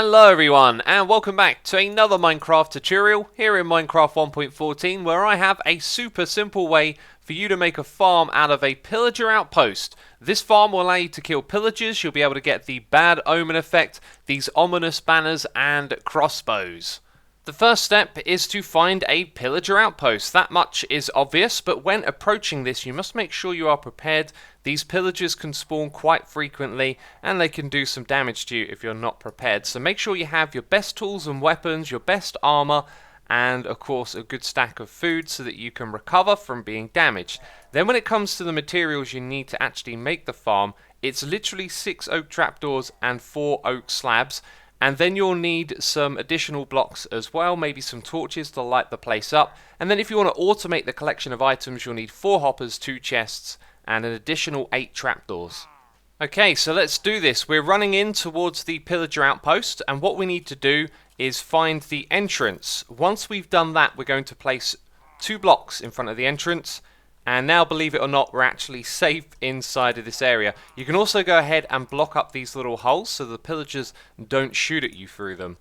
Hello everyone, and welcome back to another Minecraft tutorial here in Minecraft 1.14, where I have a super simple way for you to make a farm out of a pillager outpost. This farm will allow you to kill pillagers. You'll be able to get the bad omen effect, these ominous banners and crossbows. The first step is to find a pillager outpost. That much is obvious, but when approaching this you must make sure you are prepared. These pillagers can spawn quite frequently and they can do some damage to you if you're not prepared. So make sure you have your best tools and weapons, your best armor, and of course a good stack of food so that you can recover from being damaged. Then when it comes to the materials you need to actually make the farm, it's literally 6 oak trapdoors and 4 oak slabs. And then you'll need some additional blocks as well, maybe some torches to light the place up. And then if you want to automate the collection of items, you'll need 4 hoppers, 2 chests, and an additional 8 trapdoors. Okay, so let's do this. We're running in towards the pillager outpost, and what we need to do is find the entrance. Once we've done that, we're going to place 2 blocks in front of the entrance. And now, believe it or not, we're actually safe inside of this area. You can also go ahead and block up these little holes so the pillagers don't shoot at you through them.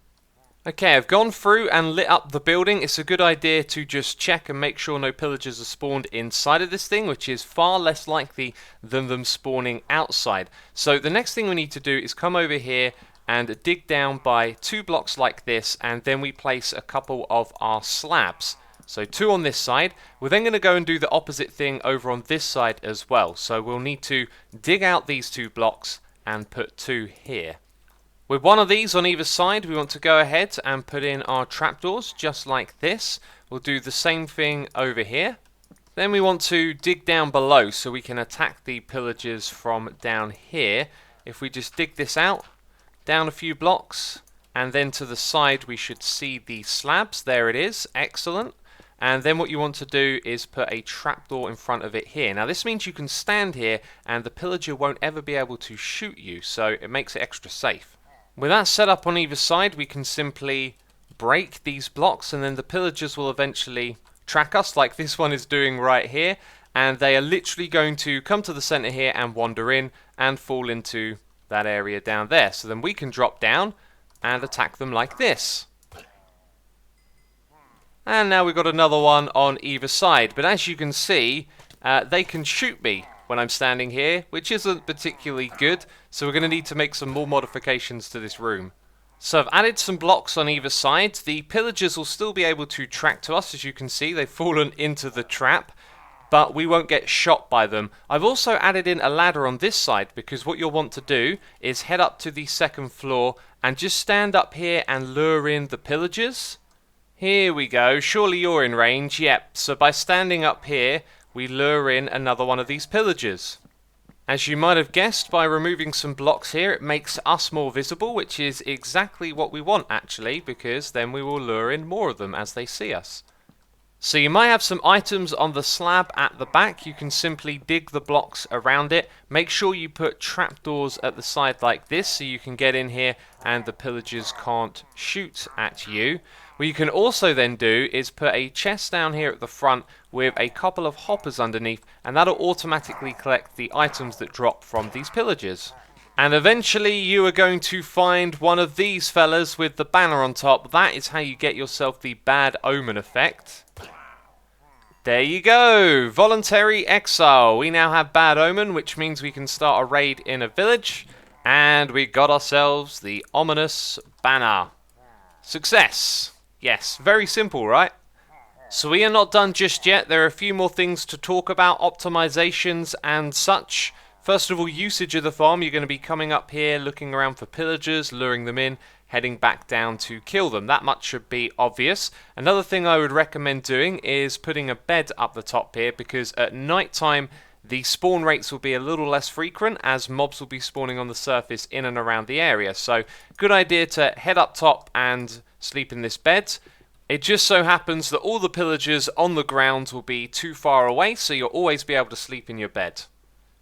Okay, I've gone through and lit up the building. It's a good idea to just check and make sure no pillagers are spawned inside of this thing, which is far less likely than them spawning outside. So the next thing we need to do is come over here and dig down by 2 blocks like this, and then we place a couple of our slabs. So 2 on this side. We're then going to go and do the opposite thing over on this side as well. So we'll need to dig out these 2 blocks and put 2 here. With one of these on either side, we want to go ahead and put in our trapdoors just like this. We'll do the same thing over here. Then we want to dig down below so we can attack the pillagers from down here. If we just dig this out, down a few blocks, and then to the side we should see the slabs. There it is. Excellent. And then what you want to do is put a trapdoor in front of it here. Now this means you can stand here and the pillager won't ever be able to shoot you, so it makes it extra safe. With that set up on either side, we can simply break these blocks and then the pillagers will eventually track us like this one is doing right here. And they are literally going to come to the center here and wander in and fall into that area down there. So then we can drop down and attack them like this. And now we've got another one on either side. But as you can see, they can shoot me when I'm standing here, which isn't particularly good. So we're going to need to make some more modifications to this room. So I've added some blocks on either side. The pillagers will still be able to track to us. As you can see, they've fallen into the trap, but we won't get shot by them. I've also added in a ladder on this side because what you'll want to do is head up to the 2nd floor and just stand up here and lure in the pillagers. Here we go. Surely you're in range. Yep. So by standing up here, we lure in another one of these pillagers. As you might have guessed, by removing some blocks here, it makes us more visible, which is exactly what we want actually, because then we will lure in more of them as they see us. So you might have some items on the slab at the back. You can simply dig the blocks around it. Make sure you put trapdoors at the side like this so you can get in here and the pillagers can't shoot at you. What you can also then do is put a chest down here at the front with a couple of hoppers underneath, and that'll automatically collect the items that drop from these pillagers. And eventually you are going to find one of these fellas with the banner on top. That is how you get yourself the bad omen effect. There you go, voluntary exile. We now have bad omen, which means we can start a raid in a village, and we got ourselves the ominous banner. Success. Yes, very simple, right? So we are not done just yet. There are a few more things to talk about, optimizations and such. First of all, usage of the farm. You're going to be coming up here, looking around for pillagers, luring them in, heading back down to kill them. That much should be obvious. Another thing I would recommend doing is putting a bed up the top here, because at night time the spawn rates will be a little less frequent as mobs will be spawning on the surface in and around the area. So good idea to head up top and sleep in this bed. It just so happens that all the pillagers on the ground will be too far away, so you'll always be able to sleep in your bed.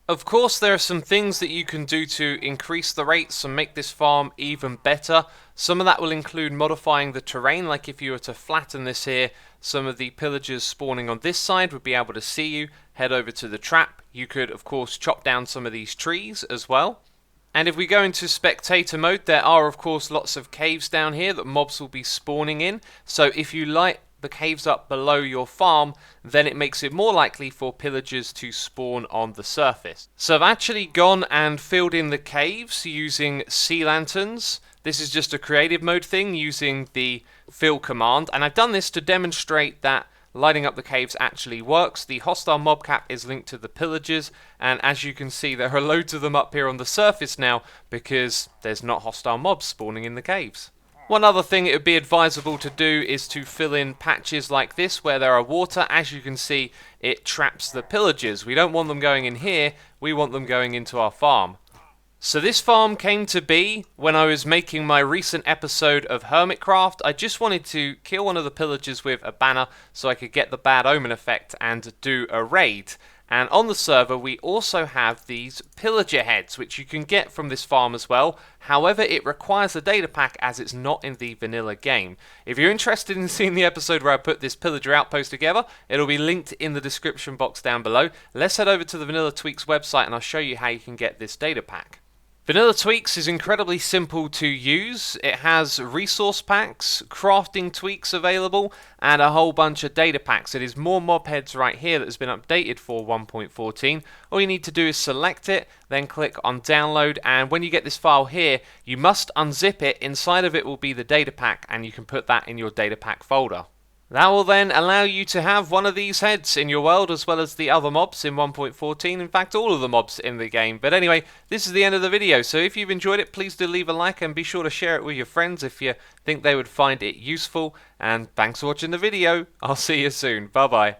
Of course, there are some things that you can do to increase the rates and make this farm even better. Some of that will include modifying the terrain, like if you were to flatten this here, some of the pillagers spawning on this side would be able to see you, head over to the trap. You could, of course, chop down some of these trees as well. And if we go into spectator mode, there are of course lots of caves down here that mobs will be spawning in. So if you light the caves up below your farm, then it makes it more likely for pillagers to spawn on the surface. So I've actually gone and filled in the caves using sea lanterns. This is just a creative mode thing using the fill command, and I've done this to demonstrate that lighting up the caves actually works. The hostile mob cap is linked to the pillagers, and as you can see there are loads of them up here on the surface now because there's not hostile mobs spawning in the caves. One other thing it would be advisable to do is to fill in patches like this where there are water. As you can see, it traps the pillagers. We don't want them going in here, we want them going into our farm. So this farm came to be when I was making my recent episode of Hermitcraft. I just wanted to kill one of the pillagers with a banner so I could get the bad omen effect and do a raid. And on the server we also have these pillager heads which you can get from this farm as well. However, it requires a data pack as it's not in the vanilla game. If you're interested in seeing the episode where I put this pillager outpost together, it'll be linked in the description box down below. Let's head over to the Vanilla Tweaks website and I'll show you how you can get this data pack. Vanilla Tweaks is incredibly simple to use. It has resource packs, crafting tweaks available, and a whole bunch of data packs. It is more mob heads right here that has been updated for 1.14. All you need to do is select it, then click on download, and when you get this file here, you must unzip it. Inside of it will be the data pack, and you can put that in your data pack folder. That will then allow you to have one of these heads in your world as well as the other mobs in 1.14, in fact all of the mobs in the game. But anyway, this is the end of the video, so if you've enjoyed it, please do leave a like and be sure to share it with your friends if you think they would find it useful. And thanks for watching the video, I'll see you soon, bye bye.